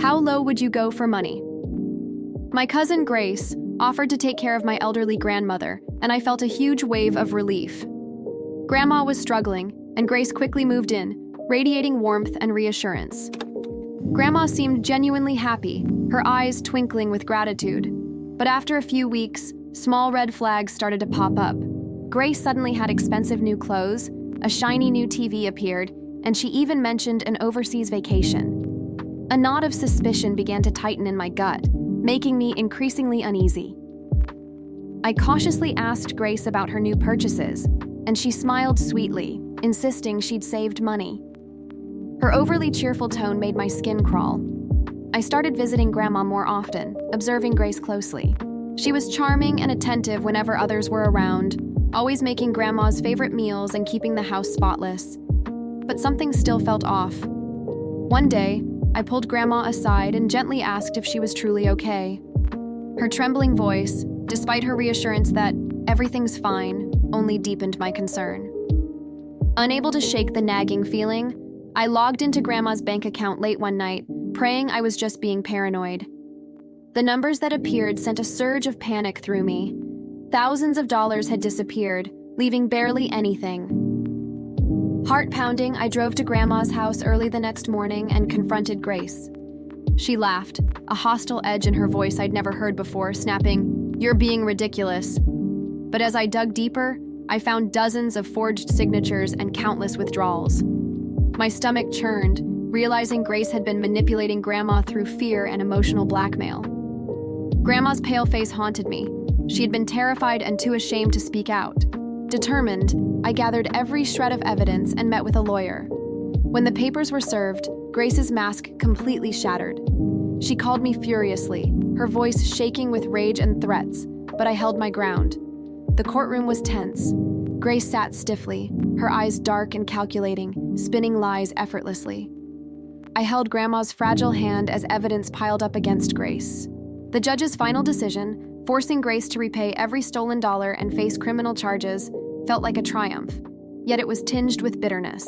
How low would you go for money? My cousin Grace offered to take care of my elderly grandmother, and I felt a huge wave of relief. Grandma was struggling, and Grace quickly moved in, radiating warmth and reassurance. Grandma seemed genuinely happy, her eyes twinkling with gratitude. But after a few weeks, small red flags started to pop up. Grace suddenly had expensive new clothes, a shiny new TV appeared, and she even mentioned an overseas vacation. A knot of suspicion began to tighten in my gut, making me increasingly uneasy. I cautiously asked Grace about her new purchases, and she smiled sweetly, insisting she'd saved money. Her overly cheerful tone made my skin crawl. I started visiting Grandma more often, observing Grace closely. She was charming and attentive whenever others were around, always making Grandma's favorite meals and keeping the house spotless. But something still felt off. One day, I pulled Grandma aside and gently asked if she was truly okay. Her trembling voice, despite her reassurance that everything's fine, only deepened my concern. Unable to shake the nagging feeling, I logged into Grandma's bank account late one night, praying I was just being paranoid. The numbers that appeared sent a surge of panic through me. Thousands of dollars had disappeared, leaving barely anything. Heart-pounding, I drove to Grandma's house early the next morning and confronted Grace. She laughed, a hostile edge in her voice I'd never heard before, snapping, "You're being ridiculous." But as I dug deeper, I found dozens of forged signatures and countless withdrawals. My stomach churned, realizing Grace had been manipulating Grandma through fear and emotional blackmail. Grandma's pale face haunted me. She had been terrified and too ashamed to speak out. Determined, I gathered every shred of evidence and met with a lawyer. When the papers were served, Grace's mask completely shattered. She called me furiously, her voice shaking with rage and threats, but I held my ground. The courtroom was tense. Grace sat stiffly, her eyes dark and calculating, spinning lies effortlessly. I held Grandma's fragile hand as evidence piled up against Grace. The judge's final decision, forcing Grace to repay every stolen dollar and face criminal charges, felt like a triumph, yet it was tinged with bitterness.